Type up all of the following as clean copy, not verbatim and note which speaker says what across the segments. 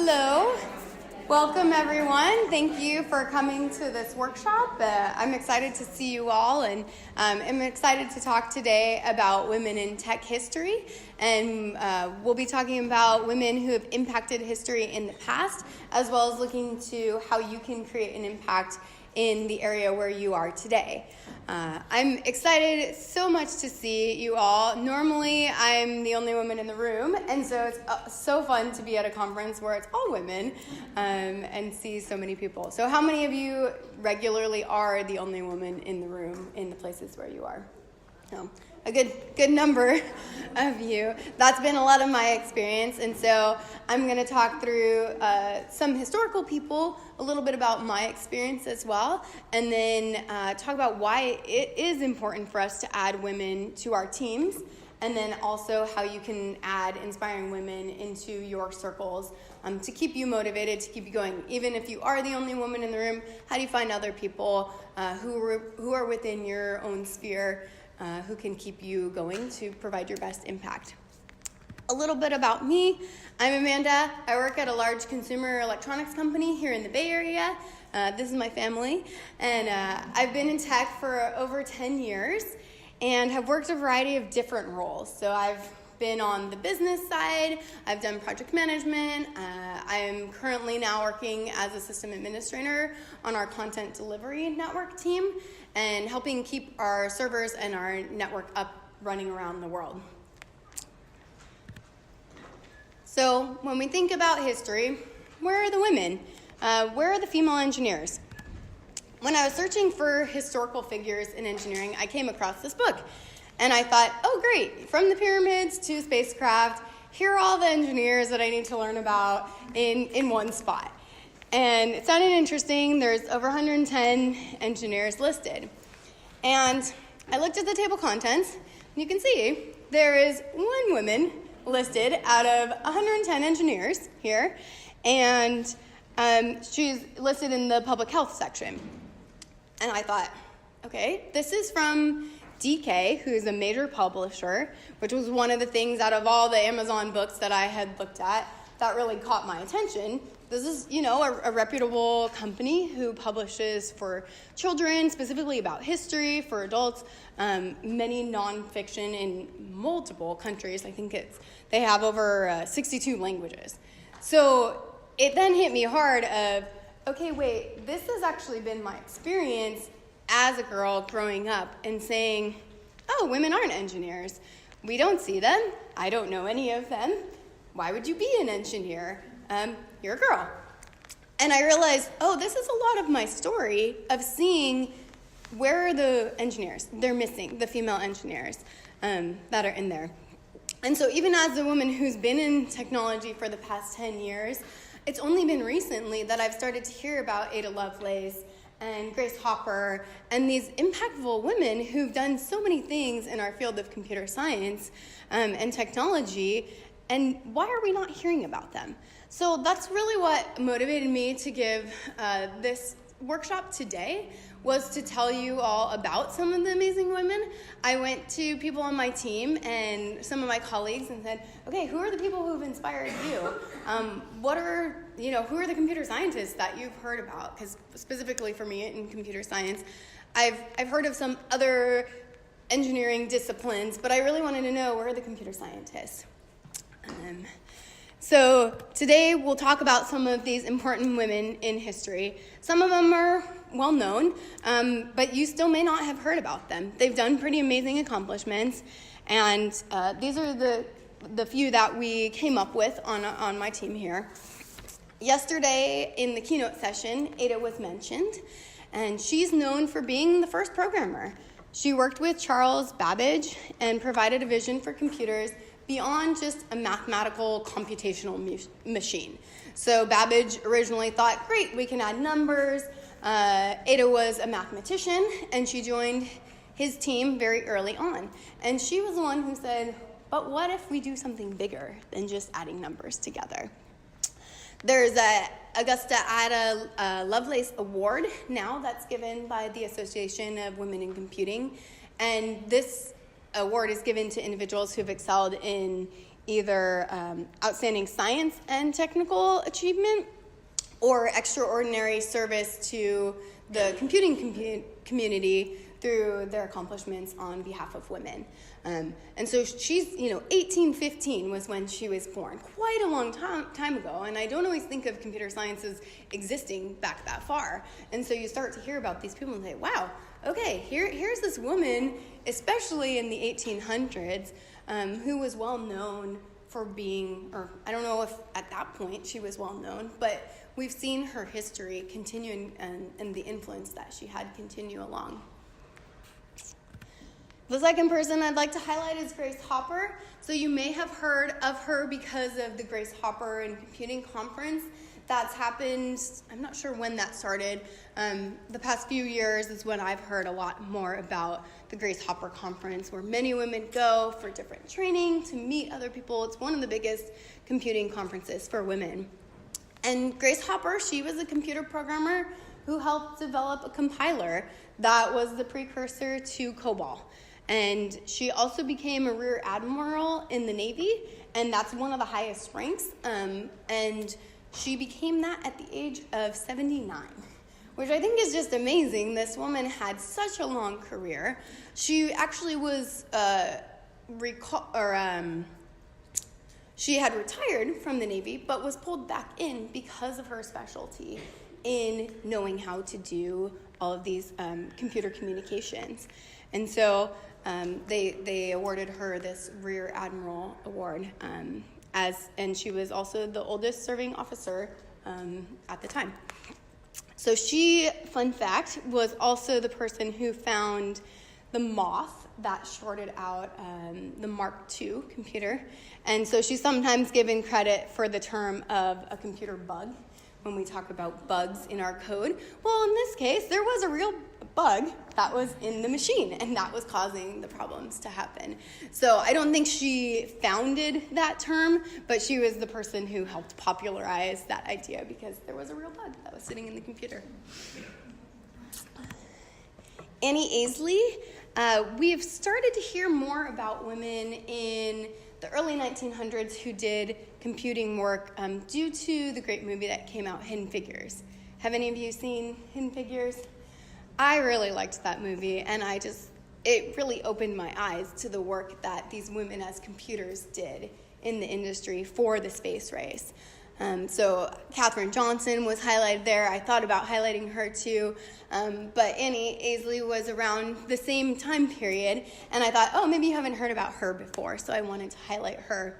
Speaker 1: Hello. Welcome, everyone. Thank you for coming to this workshop. I'm excited to see you all, and I'm excited to talk today about women in tech history. And we'll be talking about women who have impacted history in the past, as well as looking to how you can create an impact in the area where you are today. I'm excited so much to see you all. Normally, I'm the only woman in the room, and so it's so fun to be at a conference where it's all women and see so many people. So how many of you regularly are the only woman in the room in the places where you are? No. A good number of you. That's been a lot of my experience, and so I'm going to talk through some historical people, a little bit about my experience as well, and then talk about why it is important for us to add women to our teams, and then also how you can add inspiring women into your circles to keep you motivated, to keep you going. Even if you are the only woman in the room, how do you find other people who are within your own sphere who can keep you going to provide your best impact? A little bit about me. I'm Amanda. I work at a large consumer electronics company here in the Bay Area. This is my family. And I've been in tech for over 10 years and have worked a variety of different roles. So I've been on the business side. I've done project management. I'm currently now working as a system administrator on our content delivery network team and helping keep our servers and our network up running around the world. So when we think about history, where are the women? Where are the female engineers? When I was searching for historical figures in engineering, I came across this book. And I thought, oh great, from the pyramids to spacecraft, here are all the engineers that I need to learn about in one spot. And it sounded interesting. There's over 110 engineers listed. And I looked at the table of contents, and you can see there is one woman listed out of 110 engineers here, and she's listed in the public health section. And I thought, okay, this is from DK, who's a major publisher, which was one of the things out of all the Amazon books that I had looked at that really caught my attention. This is, a reputable company who publishes for children, specifically about history, for adults, many nonfiction in multiple countries. I think they have over 62 languages. So it then hit me hard of, okay, wait, this has actually been my experience as a girl growing up and saying, oh, women aren't engineers. We don't see them. I don't know any of them. Why would you be an engineer? You're a girl. And I realized, oh, this is a lot of my story of seeing where are the engineers. They're missing, the female engineers that are in there. And so even as a woman who's been in technology for the past 10 years, it's only been recently that I've started to hear about Ada Lovelace and Grace Hopper, and these impactful women who've done so many things in our field of computer science and technology, and why are we not hearing about them? So that's really what motivated me to give this workshop today, was to tell you all about some of the amazing women. I went to people on my team and some of my colleagues and said, okay, who are the people who've inspired you? Who are the computer scientists that you've heard about? Because specifically for me in computer science, I've heard of some other engineering disciplines, but I really wanted to know, where are the computer scientists? So today we'll talk about some of these important women in history. Some of them are well known, but you still may not have heard about them. They've done pretty amazing accomplishments, and these are the few that we came up with on my team here. Yesterday in the keynote session, Ada was mentioned, and she's known for being the first programmer. She worked with Charles Babbage and provided a vision for computers beyond just a mathematical computational machine. So Babbage originally thought, great, we can add numbers. Ada was a mathematician, and she joined his team very early on. And she was the one who said, but what if we do something bigger than just adding numbers together? There's a Augusta Ada Lovelace Award now that's given by the Association of Women in Computing, and this award is given to individuals who've excelled in either outstanding science and technical achievement or extraordinary service to the computing community through their accomplishments on behalf of women. And so she's, 1815 was when she was born, quite a long time ago, and I don't always think of computer sciences existing back that far. And so you start to hear about these people and say, wow, okay, here's this woman, especially in the 1800s, who was well known for being, or I don't know if at that point she was well known, but we've seen her history continuing and the influence that she had continue along. The second person I'd like to highlight is Grace Hopper. So you may have heard of her because of the Grace Hopper and Computing Conference that's happened. I'm not sure when that started. The past few years is when I've heard a lot more about the Grace Hopper Conference, where many women go for different training to meet other people. It's one of the biggest computing conferences for women. And Grace Hopper, she was a computer programmer who helped develop a compiler that was the precursor to COBOL. And she also became a rear admiral in the Navy, and that's one of the highest ranks. And she became that at the age of 79, which I think is just amazing. This woman had such a long career. She actually was she had retired from the Navy, but was pulled back in because of her specialty in knowing how to do all of these computer communications. And so they awarded her this Rear Admiral Award, and she was also the oldest serving officer at the time. So she, fun fact, was also the person who found the moth that shorted out the Mark II computer. And so she's sometimes given credit for the term of a computer bug when we talk about bugs in our code. Well, in this case, there was a real bug that was in the machine, and that was causing the problems to happen. So I don't think she founded that term, but she was the person who helped popularize that idea because there was a real bug that was sitting in the computer. Annie Easley, we've started to hear more about women in the early 1900s who did computing work due to the great movie that came out, Hidden Figures. Have any of you seen Hidden Figures? I really liked that movie, and it really opened my eyes to the work that these women as computers did in the industry for the space race. So Katherine Johnson was highlighted there. I thought about highlighting her too, but Annie Easley was around the same time period, and I thought, maybe you haven't heard about her before, so I wanted to highlight her.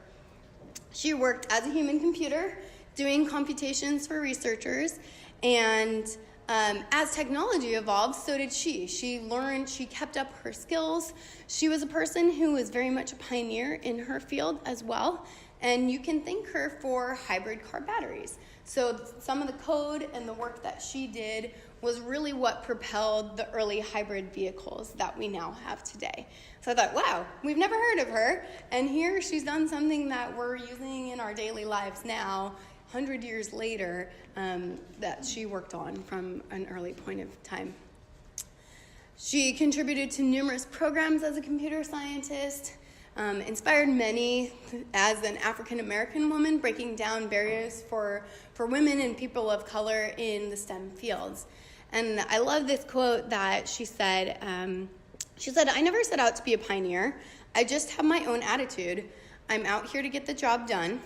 Speaker 1: She worked as a human computer, doing computations for researchers, and as technology evolved, so did she. She learned, she kept up her skills. She was a person who was very much a pioneer in her field as well. And you can thank her for hybrid car batteries. So some of the code and the work that she did was really what propelled the early hybrid vehicles that we now have today. So I thought, wow, we've never heard of her. And here she's done something that we're using in our daily lives now, 100 years later, that she worked on from an early point of time. She contributed to numerous programs as a computer scientist, inspired many as an African-American woman, breaking down barriers for women and people of color in the STEM fields. And I love this quote that she said, I never set out to be a pioneer. I just have my own attitude. I'm out here to get the job done,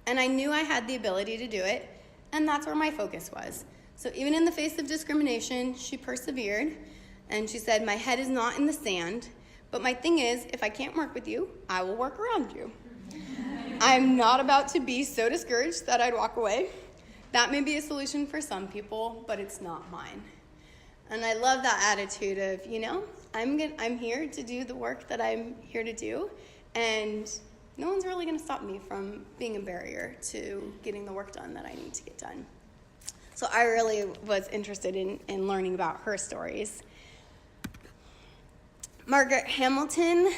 Speaker 1: and I knew I had the ability to do it, and that's where my focus was. So even in the face of discrimination, she persevered, and she said, my head is not in the sand, but my thing is, if I can't work with you, I will work around you. I'm not about to be so discouraged that I'd walk away. That may be a solution for some people, but it's not mine. And I love that attitude of, I'm here to do the work that I'm here to do, and no one's really going to stop me from being a barrier to getting the work done that I need to get done. So I really was interested in learning about her stories. Margaret Hamilton,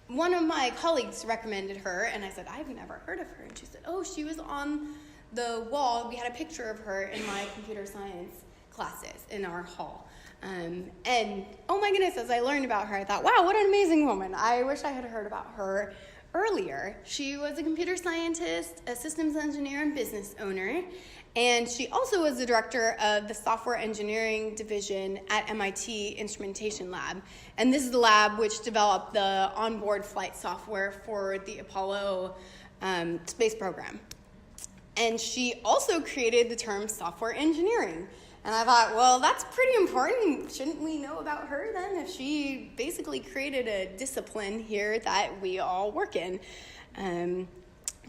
Speaker 1: one of my colleagues recommended her, and I said, I've never heard of her. And she said, she was on the wall. We had a picture of her in my computer science classes in our hall. And oh my goodness, as I learned about her, I thought, wow, what an amazing woman. I wish I had heard about her earlier. She was a computer scientist, a systems engineer, and business owner. And she also was the director of the software engineering division at MIT Instrumentation Lab. And this is the lab which developed the onboard flight software for the Apollo space program. And she also created the term software engineering. And I thought, well, that's pretty important. Shouldn't we know about her then, if she basically created a discipline here that we all work in?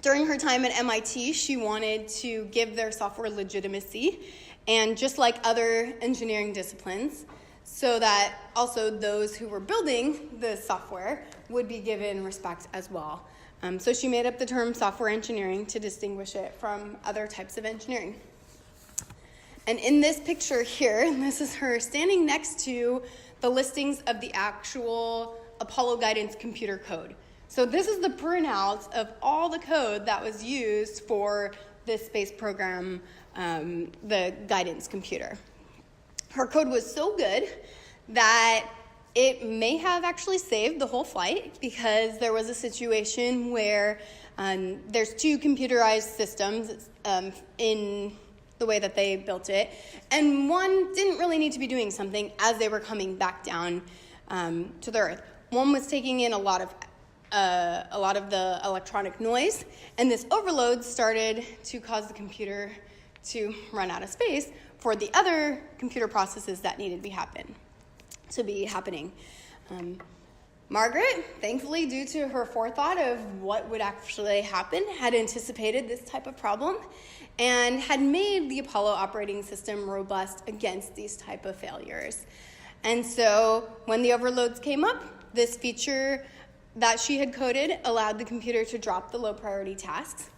Speaker 1: During her time at MIT, she wanted to give their software legitimacy, and just like other engineering disciplines, so that also those who were building the software would be given respect as well. So she made up the term software engineering to distinguish it from other types of engineering. And in this picture here, this is her standing next to the listings of the actual Apollo guidance computer code. So this is the printouts of all the code that was used for this space program, the guidance computer. Her code was so good that it may have actually saved the whole flight, because there was a situation where there's two computerized systems in the way that they built it, and one didn't really need to be doing something as they were coming back down to the Earth. One was taking in a lot of the electronic noise, and this overload started to cause the computer to run out of space for the other computer processes that needed to be happening. Margaret, thankfully, due to her forethought of what would actually happen, had anticipated this type of problem and had made the Apollo operating system robust against these type of failures. And so when the overloads came up, this feature that she had coded allowed the computer to drop the low priority tasks.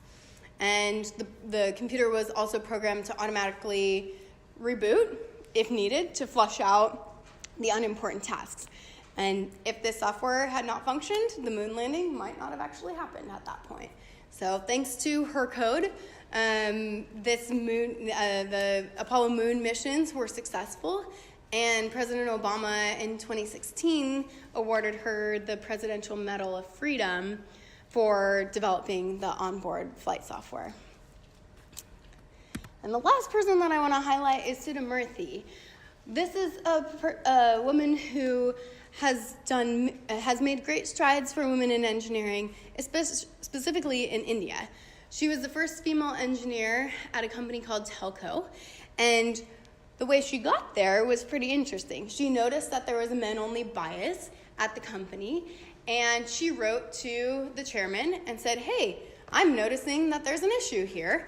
Speaker 1: And the computer was also programmed to automatically reboot, if needed, to flush out the unimportant tasks. And if this software had not functioned, the moon landing might not have actually happened at that point. So thanks to her code, the Apollo moon missions were successful, and President Obama in 2016 awarded her the Presidential Medal of Freedom for developing the onboard flight software. And the last person that I want to highlight is Sudha Murthy. This is a woman who has made great strides for women in engineering, specifically in India. She was the first female engineer at a company called Telco, and the way she got there was pretty interesting. She noticed that there was a men-only bias at the company, and she wrote to the chairman and said, "Hey, I'm noticing that there's an issue here."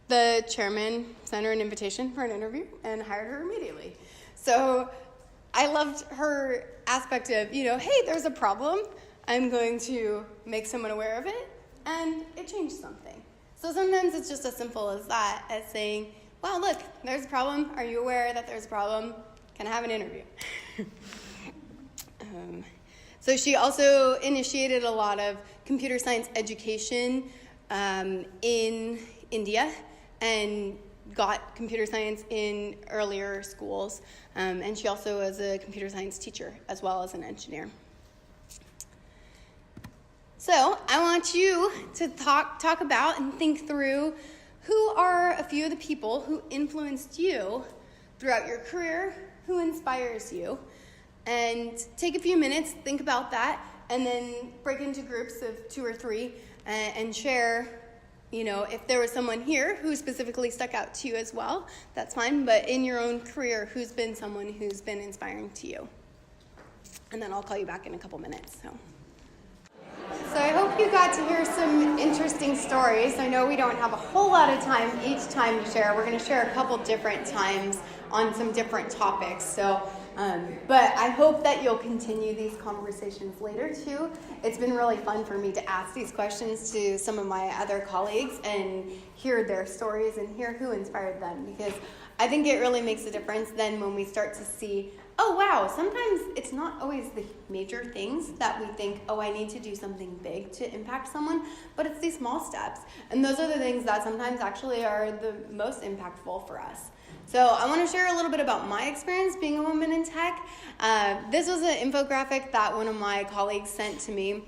Speaker 1: The chairman sent her an invitation for an interview and hired her immediately. So I loved her aspect of, hey, there's a problem. I'm going to make someone aware of it, and it changed something. So sometimes it's just as simple as that, as saying, wow, look, there's a problem. Are you aware that there's a problem? Can I have an interview? So she also initiated a lot of computer science education in India, and got computer science in earlier schools. And she also was a computer science teacher as well as an engineer. So I want you to talk about and think through who are a few of the people who influenced you throughout your career, who inspires you, and take a few minutes, think about that, and then break into groups of 2 or 3 and share. If there was someone here who specifically stuck out to you as well, that's fine. But in your own career, who's been someone who's been inspiring to you? And then I'll call you back in a couple minutes. So I hope you got to hear some interesting stories. I know we don't have a whole lot of time each time to share. We're going to share a couple different times on some different topics. But I hope that you'll continue these conversations later too. It's been really fun for me to ask these questions to some of my other colleagues and hear their stories and hear who inspired them, because I think it really makes a difference then when we start to see, oh wow, sometimes it's not always the major things that we think, oh, I need to do something big to impact someone, but it's these small steps. And those are the things that sometimes actually are the most impactful for us. So I want to share a little bit about my experience being a woman in tech. This was an infographic that one of my colleagues sent to me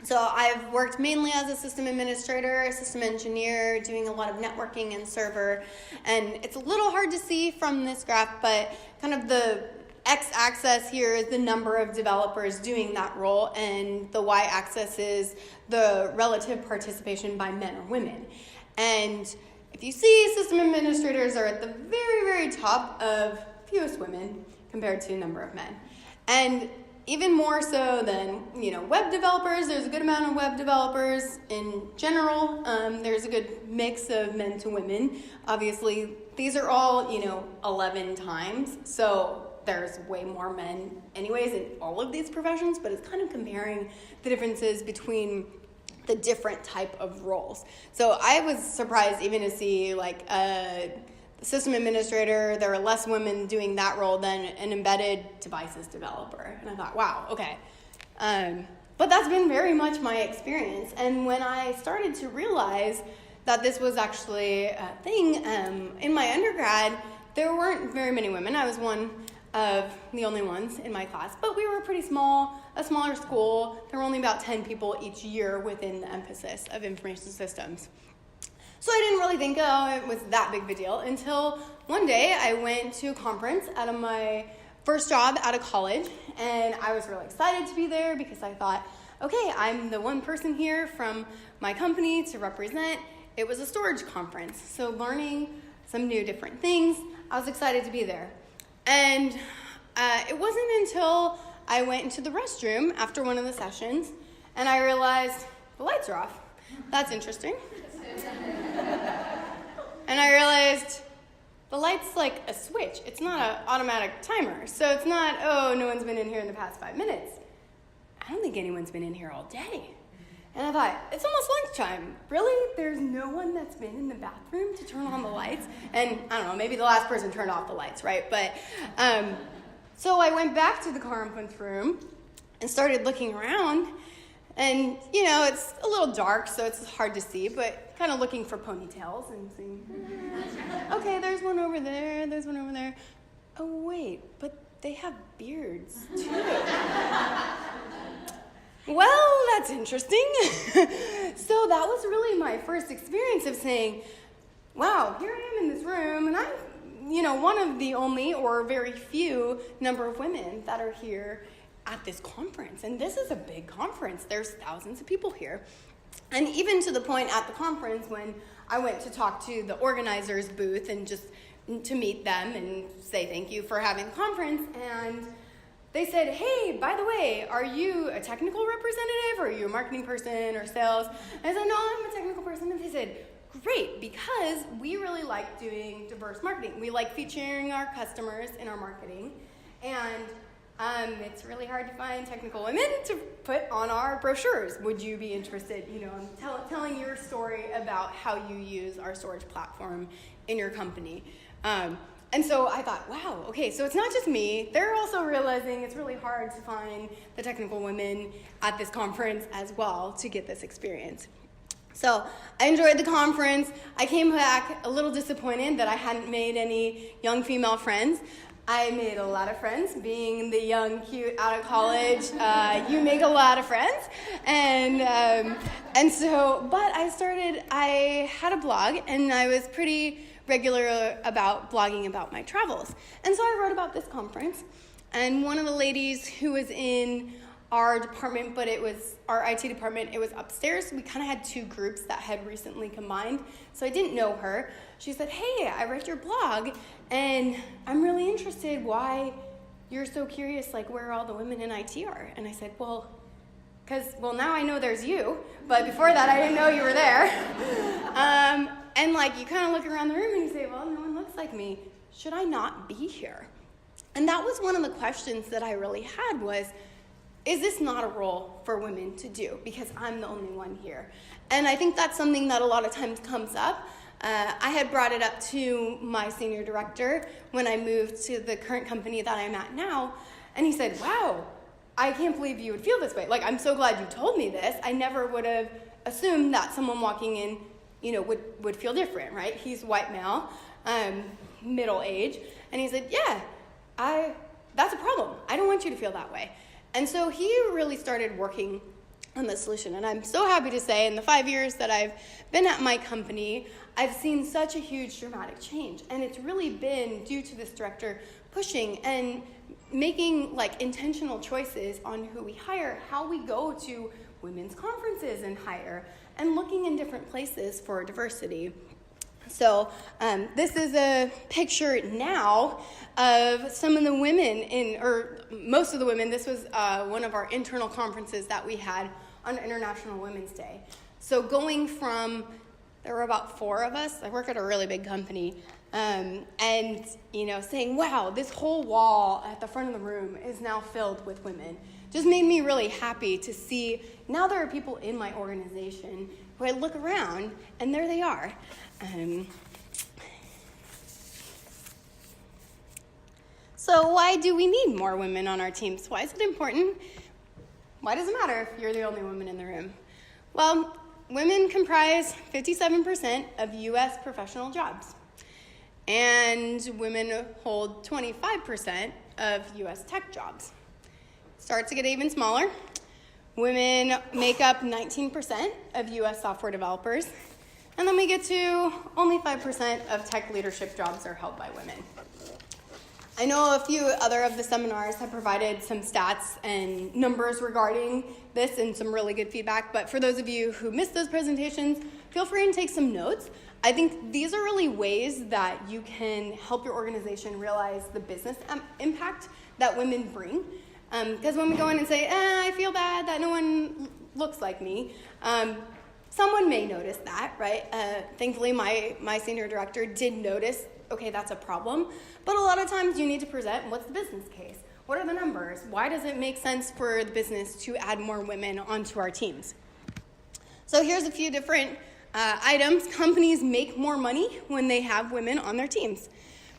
Speaker 1: So I've worked mainly as a system administrator, a system engineer, doing a lot of networking and server. And it's a little hard to see from this graph, but kind of the x-axis here is the number of developers doing that role, and the y-axis is the relative participation by men or women. And if you see, system administrators are at the very, very top of fewest women compared to a number of men. And even more so than, web developers, there's a good amount of web developers in general. There's a good mix of men to women. Obviously, these are all, 11 times. So there's way more men anyways in all of these professions, but it's kind of comparing the differences between the different type of roles. So I was surprised even to see system administrator, there are less women doing that role than an embedded devices developer. And I thought, wow, okay. But that's been very much my experience. And when I started to realize that this was actually a thing, in my undergrad, there weren't very many women. I was one of the only ones in my class, but we were pretty small, a smaller school. There were only about 10 people each year within the emphasis of information systems. So I didn't really think, it was that big of a deal until one day I went to a conference out of my first job out of college, and I was really excited to be there because I thought, okay, I'm the one person here from my company to represent. It was a storage conference, so learning some new different things. I was excited to be there. And it wasn't until I went into the restroom after one of the sessions, and I realized the lights are off. That's interesting. And I realized the light's like a switch. It's not an automatic timer. So it's not, no one's been in here in the past 5 minutes. I don't think anyone's been in here all day. And I thought, it's almost lunchtime. Really? There's no one that's been in the bathroom to turn on the lights? And I don't know, maybe the last person turned off the lights, right? But so I went back to the conference room and started looking around. And, it's a little dark, so it's hard to see, but kind of looking for ponytails and seeing, okay, there's one over there, there's one over there. Oh, wait, but they have beards, too. Well, that's interesting. So that was really my first experience of saying, wow, here I am in this room, and I'm, one of the only or very few number of women that are here at this conference. And this is a big conference. There's thousands of people here. And even to the point at the conference when I went to talk to the organizers booth and just to meet them and say thank you for having the conference, and they said, hey, by the way, are you a technical representative, or are you a marketing person or sales? And I said, no, I'm a technical person. And they said, great, because we really like doing diverse marketing. We like featuring our customers in our marketing, and it's really hard to find technical women to put on our brochures. Would you be interested, in telling your story about how you use our storage platform in your company? And so I thought, wow, okay, so it's not just me. They're also realizing it's really hard to find the technical women at this conference as well to get this experience. So I enjoyed the conference. I came back a little disappointed that I hadn't made any young female friends. I made a lot of friends. Being the young, cute, out of college, you make a lot of friends. And so, but I had a blog, and I was pretty regular about blogging about my travels. And so I wrote about this conference, and one of the ladies who was in our department, but it was our IT department, it was upstairs. We kind of had two groups that had recently combined, so I didn't know her. She said, hey, I read your blog, and I'm really interested why you're so curious, where all the women in IT are. And I said, well, now I know there's you, but before that I didn't know you were there. And you kind of look around the room and you say, well, no one looks like me. Should I not be here? And that was one of the questions that I really had was, is this not a role for women to do? Because I'm the only one here. And I think that's something that a lot of times comes up. I had brought it up to my senior director when I moved to the current company that I'm at now. And he said, wow, I can't believe you would feel this way. I'm so glad you told me this. I never would have assumed that someone walking in, would feel different, right? He's white male, middle age. And he said, yeah, that's a problem. I don't want you to feel that way. And so he really started working on the solution. And I'm so happy to say in the 5 years that I've been at my company, I've seen such a huge dramatic change. And it's really been due to this director pushing and making like intentional choices on who we hire, how we go to women's conferences and hire, and looking in different places for diversity. So this is a picture now of some of the women or most of the women. This was one of our internal conferences that we had on International Women's Day. So going from, there were about 4 of us. I work at a really big company. And, saying, wow, this whole wall at the front of the room is now filled with women. Just made me really happy to see now there are people in my organization who I look around and there they are. So why do we need more women on our teams? Why is it important? Why does it matter if you're the only woman in the room? Well, women comprise 57% of U.S. professional jobs. And women hold 25% of U.S. tech jobs. Starts to get even smaller. Women make up 19% of U.S. software developers. And then we get to only 5% of tech leadership jobs are held by women. I know a few other of the seminars have provided some stats and numbers regarding this and some really good feedback, but for those of you who missed those presentations, feel free and take some notes. I think these are really ways that you can help your organization realize the business impact that women bring. Because when we go in and say, I feel bad that no one looks like me, someone may notice that, right? Thankfully, my senior director did notice, okay, that's a problem. But a lot of times you need to present, what's the business case? What are the numbers? Why does it make sense for the business to add more women onto our teams? So here's a few different items. Companies make more money when they have women on their teams.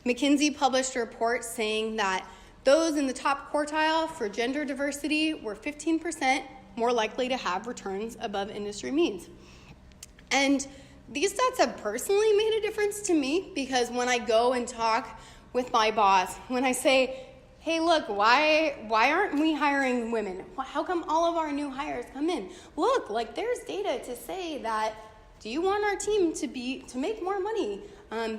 Speaker 1: McKinsey published a report saying that those in the top quartile for gender diversity were 15% more likely to have returns above industry means. And these stats have personally made a difference to me because when I go and talk with my boss, when I say, hey, look, why aren't we hiring women? How come all of our new hires come in? Look, like there's data to say that, do you want our team to make more money,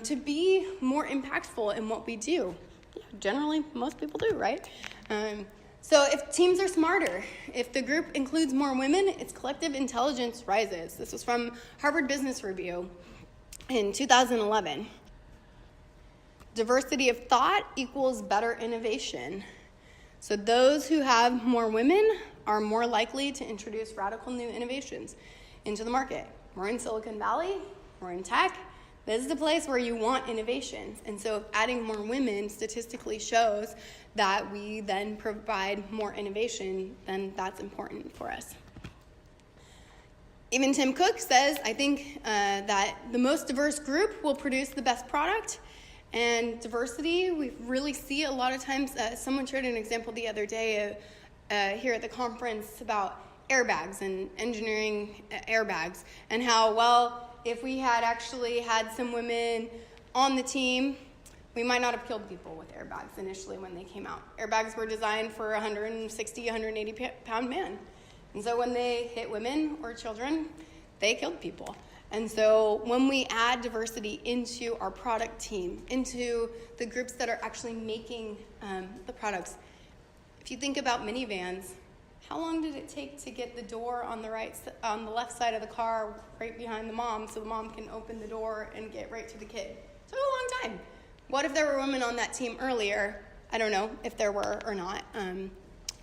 Speaker 1: to be more impactful in what we do? Yeah, generally, most people do, right? So if teams are smarter, if the group includes more women, its collective intelligence rises. This was from Harvard Business Review in 2011. Diversity of thought equals better innovation. So those who have more women are more likely to introduce radical new innovations into the market. We're in Silicon Valley, we're in tech. This is the place where you want innovations. And so if adding more women statistically shows that we then provide more innovation, then that's important for us. Even Tim Cook says, I think that the most diverse group will produce the best product. And diversity, we really see a lot of times, someone shared an example the other day here at the conference about airbags and engineering airbags and how, well, if we had actually had some women on the team, we might not have killed people with airbags initially when they came out. Airbags were designed for a 160, 180-pound man. And so when they hit women or children, they killed people. And so when we add diversity into our product team, into the groups that are actually making the products, if you think about minivans, how long did it take to get the door on the left side of the car right behind the mom so the mom can open the door and get right to the kid? It took a long time. What if there were women on that team earlier? I don't know if there were or not.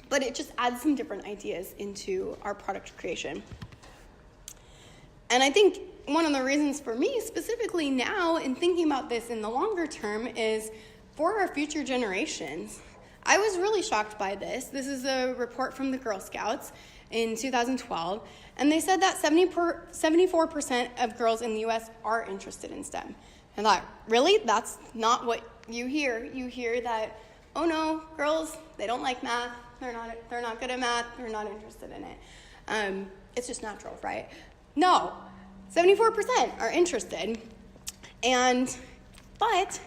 Speaker 1: But it just adds some different ideas into our product creation. And I think one of the reasons for me specifically now in thinking about this in the longer term is for our future generations. I was really shocked by this. This is a report from the Girl Scouts in 2012, and they said that 74% of girls in the U.S. are interested in STEM. And I thought, really? That's not what you hear. You hear that, oh no, girls, they don't like math. They're not good at math. They're not interested in it. It's just natural, right? No, 74% are interested. But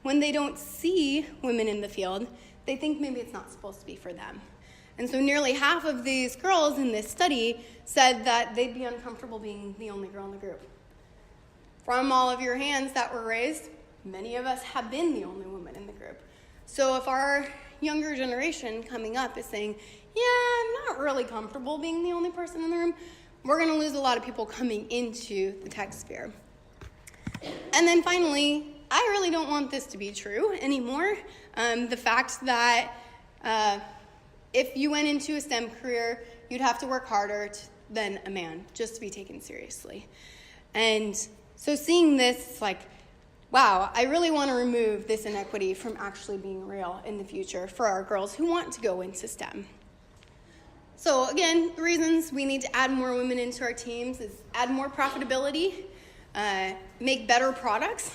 Speaker 1: when they don't see women in the field, they think maybe it's not supposed to be for them. And so nearly half of these girls in this study said that they'd be uncomfortable being the only girl in the group. From all of your hands that were raised, many of us have been the only woman in the group. So if our younger generation coming up is saying, yeah, I'm not really comfortable being the only person in the room, we're going to lose a lot of people coming into the tech sphere. And then finally, I really don't want this to be true anymore. The fact that if you went into a STEM career, you'd have to work harder than a man just to be taken seriously. And so seeing this, it's like, wow, I really want to remove this inequity from actually being real in the future for our girls who want to go into STEM. So again, the reasons we need to add more women into our teams is add more profitability, make better products,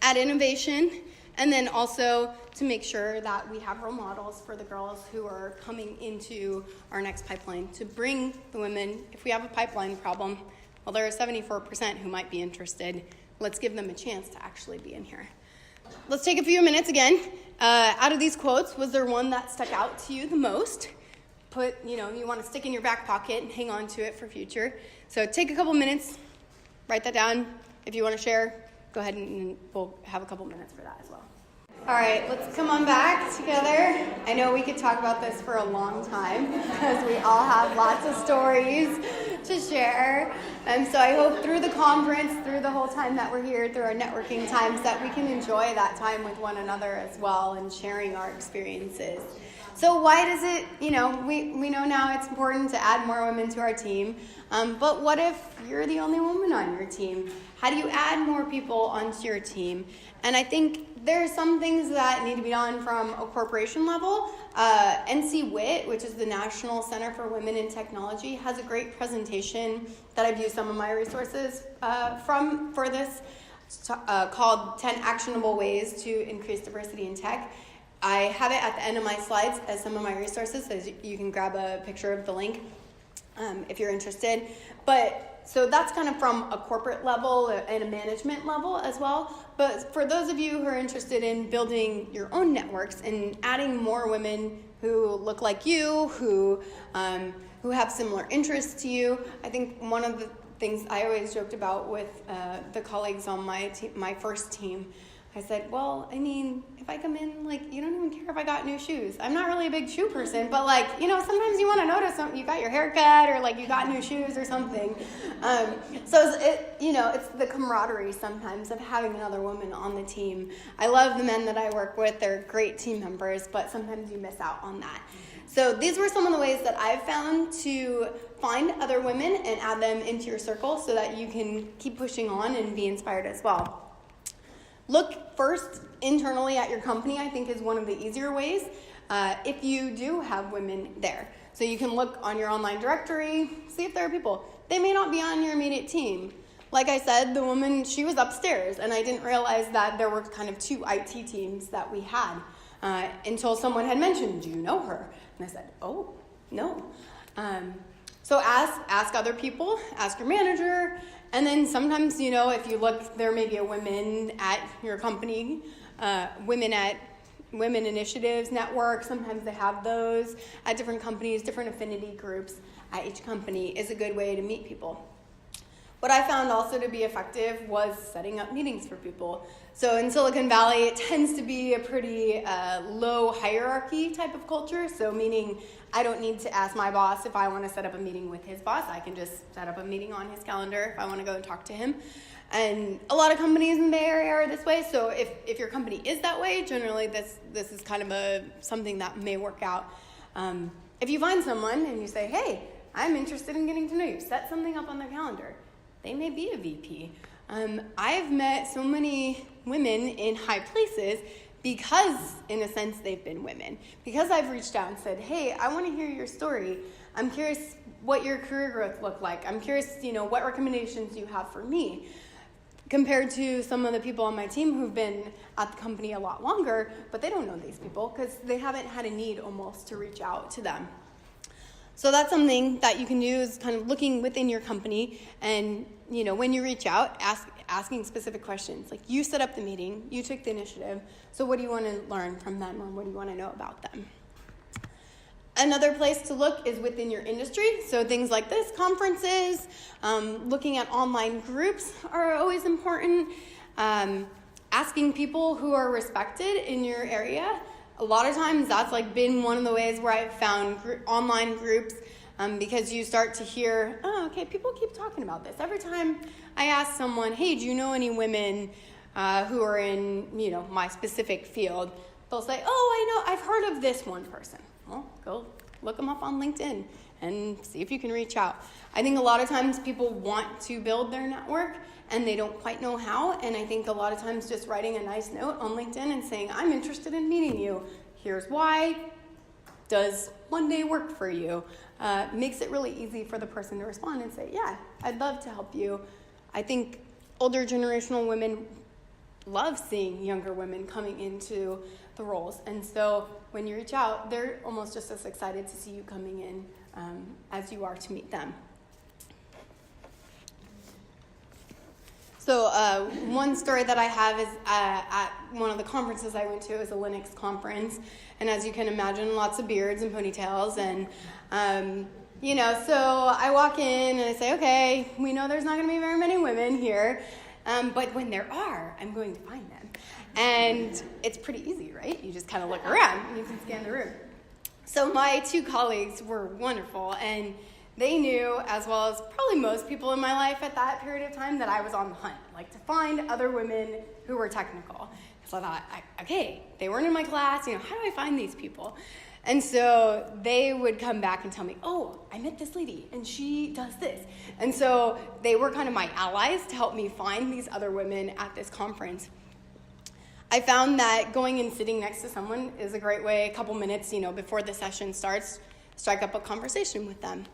Speaker 1: add innovation, and then also to make sure that we have role models for the girls who are coming into our next pipeline to bring the women. If we have a pipeline problem, well, there are 74% who might be interested. Let's give them a chance to actually be in here. Let's take a few minutes again. Out of these quotes, was there one that stuck out to you the most? You want to stick in your back pocket and hang on to it for future. So take a couple minutes, write that down. If you want to share, go ahead and we'll have a couple minutes for that as well. All right, let's come on back together. I know we could talk about this for a long time because we all have lots of stories to share. And so I hope through the conference, through the whole time that we're here, through our networking times, that we can enjoy that time with one another as well and sharing our experiences. So why does it, we know now it's important to add more women to our team, but what if you're the only woman on your team? How do you add more people onto your team? And I think there's some things that need to be done from a corporation level. NC WIT, which is the National Center for Women in Technology, has a great presentation that I've used some of my resources for this, called 10 Actionable Ways to Increase Diversity in Tech. I have it at the end of my slides as some of my resources, so you can grab a picture of the link if you're interested. But so that's kind of from a corporate level and a management level as well. But for those of you who are interested in building your own networks and adding more women who look like you, who have similar interests to you, I think one of the things I always joked about with the colleagues on my first team, I said, well, I mean, if I come in, you don't even care if I got new shoes. I'm not really a big shoe person, but sometimes you want to notice something. You got your hair cut or you got new shoes or something. So it's the camaraderie sometimes of having another woman on the team. I love the men that I work with. They're great team members, but sometimes you miss out on that. So these were some of the ways that I've found to find other women and add them into your circle so that you can keep pushing on and be inspired as well. Look first internally at your company, I think, is one of the easier ways if you do have women there. So you can look on your online directory, see if there are people. They may not be on your immediate team. Like I said, the woman, she was upstairs, and I didn't realize that there were kind of two IT teams that we had until someone had mentioned, do you know her? And I said, oh, no. So ask other people, ask your manager. And then sometimes, if you look, there may be a women at your company, women initiatives network. Sometimes they have those at different companies, different affinity groups at each company is a good way to meet people. What I found also to be effective was setting up meetings for people. So in Silicon Valley, it tends to be a pretty low hierarchy type of culture. So meaning I don't need to ask my boss if I want to set up a meeting with his boss. I can just set up a meeting on his calendar if I want to go and talk to him. And a lot of companies in the Bay Area are this way. So if your company is that way, generally this is kind of something that may work out. If you find someone and you say, hey, I'm interested in getting to know you, set something up on their calendar. They may be a VP. I've met so many women in high places because, in a sense, they've been women. Because I've reached out and said, hey, I want to hear your story. I'm curious what your career growth looked like. I'm curious, what recommendations you have for me. Compared to some of the people on my team who've been at the company a lot longer, but they don't know these people because they haven't had a need almost to reach out to them. So that's something that you can do is kind of looking within your company and, when you reach out, asking specific questions. Like you set up the meeting, you took the initiative, so what do you want to learn from them or what do you want to know about them? Another place to look is within your industry. So things like this, conferences, looking at online groups are always important. Asking people who are respected in your area. A lot of times that's like been one of the ways where I've found online groups, because you start to hear, oh, okay, people keep talking about this. Every time I ask someone, hey, do you know any women who are in, my specific field? They'll say, oh, I know, I've heard of this one person. Well, go look them up on LinkedIn and see if you can reach out. I think a lot of times people want to build their network and they don't quite know how, and I think a lot of times just writing a nice note on LinkedIn and saying, I'm interested in meeting you, here's why, does one day work for you, makes it really easy for the person to respond and say, yeah, I'd love to help you. I think older generational women love seeing younger women coming into the roles, and so when you reach out, they're almost just as excited to see you coming in as you are to meet them. So one story that I have is at one of the conferences I went to. It was a Linux conference, and as you can imagine, lots of beards and ponytails, and so I walk in and I say, okay, we know there's not going to be very many women here, but when there are, I'm going to find them. And it's pretty easy, right? You just kind of look around and you can scan the room. So my two colleagues were wonderful, and they knew, as well as probably most people in my life at that period of time, that I was on the hunt, like to find other women who were technical. So I thought, okay, they weren't in my class, how do I find these people? And so they would come back and tell me, oh, I met this lady, and she does this. And so they were kind of my allies to help me find these other women at this conference. I found that going and sitting next to someone is a great way, a couple minutes, before the session starts, strike up a conversation with them.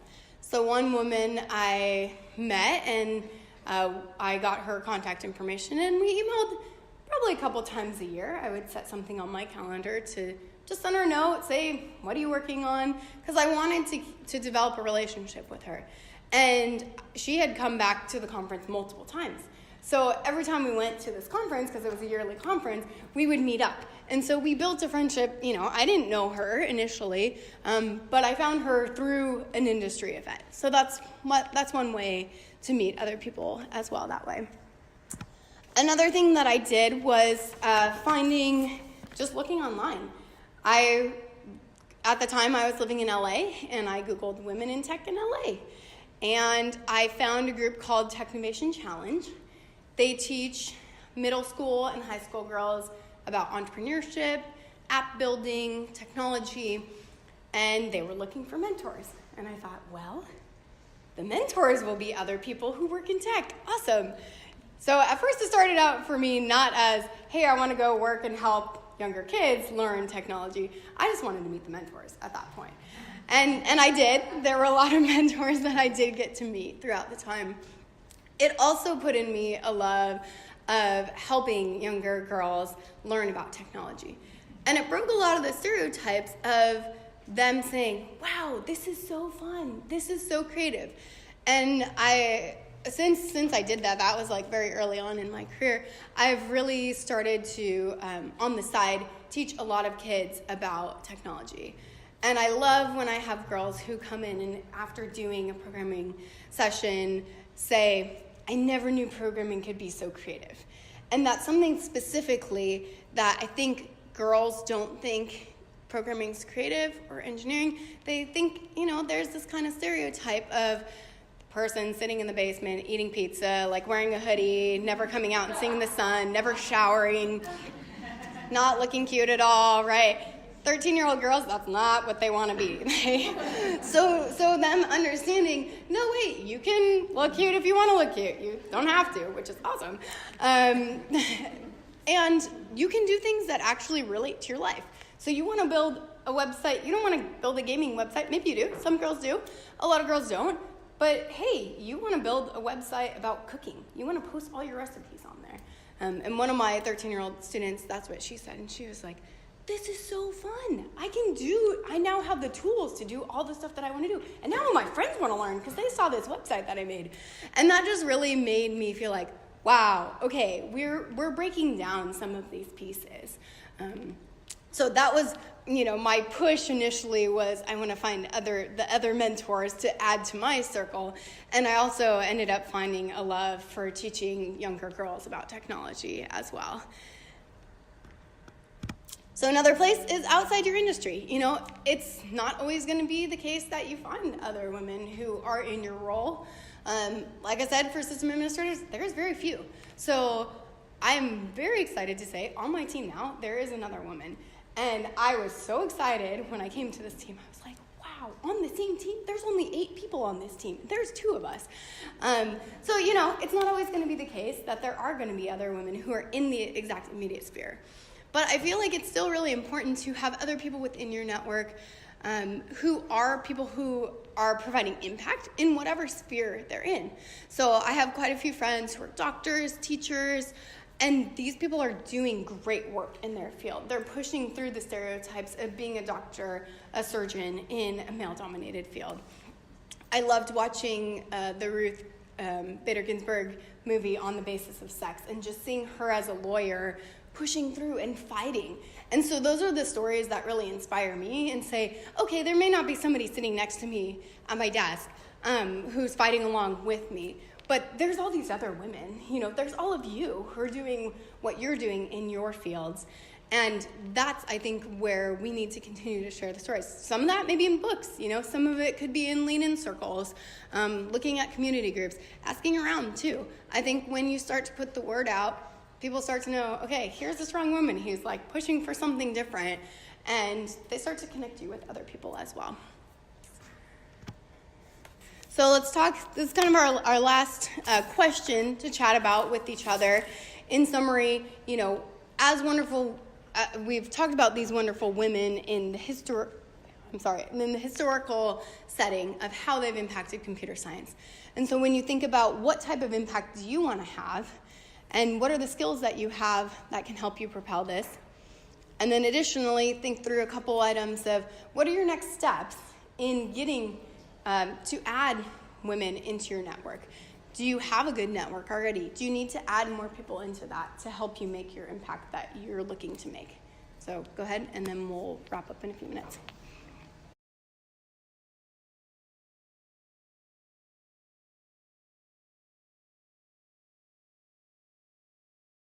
Speaker 1: So one woman I met, and I got her contact information, and we emailed probably a couple times a year. I would set something on my calendar to just send her a note, say, what are you working on? Because I wanted to develop a relationship with her. And she had come back to the conference multiple times. So every time we went to this conference, because it was a yearly conference, we would meet up. And so we built a friendship. I didn't know her initially, but I found her through an industry event. So that's one way to meet other people as well that way. Another thing that I did was just looking online. At the time, I was living in LA, and I Googled women in tech in LA. And I found a group called Technovation Challenge. They teach middle school and high school girls about entrepreneurship, app building, technology, and they were looking for mentors. And I thought, well, the mentors will be other people who work in tech. Awesome. So at first it started out for me not as, hey, I want to go work and help younger kids learn technology. I just wanted to meet the mentors at that point. And I did. There were a lot of mentors that I did get to meet throughout the time. It also put in me a love of helping younger girls learn about technology. And it broke a lot of the stereotypes of them saying, wow, this is so fun. This is so creative. And since I did that was like very early on in my career, I've really started to, on the side, teach a lot of kids about technology. And I love when I have girls who come in and after doing a programming session say, I never knew programming could be so creative. And that's something specifically that I think girls don't think programming's creative or engineering. They think, there's this kind of stereotype of person sitting in the basement, eating pizza, like wearing a hoodie, never coming out and seeing the sun, never showering, not looking cute at all, right? 13-year-old girls, that's not what they want to be. So them understanding, no, wait, you can look cute if you want to look cute. You don't have to, which is awesome. And you can do things that actually relate to your life. So you want to build a website. You don't want to build a gaming website. Maybe you do. Some girls do. A lot of girls don't. But hey, you want to build a website about cooking. You want to post all your recipes on there. And one of my 13-year-old students, that's what she said. And she was like, this is so fun. I now have the tools to do all the stuff that I want to do. And now all my friends want to learn because they saw this website that I made. And that just really made me feel like, wow, okay, we're breaking down some of these pieces. So that was, my push initially was I want to find the other mentors to add to my circle. And I also ended up finding a love for teaching younger girls about technology as well. So another place is outside your industry. It's not always going to be the case that you find other women who are in your role. Like I said, for system administrators, there's very few. So I'm very excited to say on my team now, there is another woman. And I was so excited when I came to this team. I was like, wow, on the same team? There's only 8 people on this team. There's 2 of us. So, it's not always going to be the case that there are going to be other women who are in the exact immediate sphere. But I feel like it's still really important to have other people within your network who are people who are providing impact in whatever sphere they're in. So I have quite a few friends who are doctors, teachers, and these people are doing great work in their field. They're pushing through the stereotypes of being a doctor, a surgeon in a male-dominated field. I loved watching the Ruth Bader Ginsburg movie On the Basis of Sex and just seeing her as a lawyer pushing through and fighting. And so those are the stories that really inspire me and say, okay, there may not be somebody sitting next to me at my desk who's fighting along with me, but there's all these other women. There's all of you who are doing what you're doing in your fields. And that's, I think, where we need to continue to share the stories. Some of that may be in books, some of it could be in lean-in circles, looking at community groups, asking around too. I think when you start to put the word out, people start to know, okay, here's a strong woman who's like pushing for something different, and they start to connect you with other people as well. So let's talk, this is kind of our last question to chat about with each other. In summary, as wonderful, we've talked about these wonderful women in the historical setting of how they've impacted computer science. And so when you think about what type of impact do you want to have, and what are the skills that you have that can help you propel this? And then additionally, think through a couple items of what are your next steps in getting to add women into your network. Do you have a good network already? Do you need to add more people into that to help you make your impact that you're looking to make? So go ahead, and then we'll wrap up in a few minutes.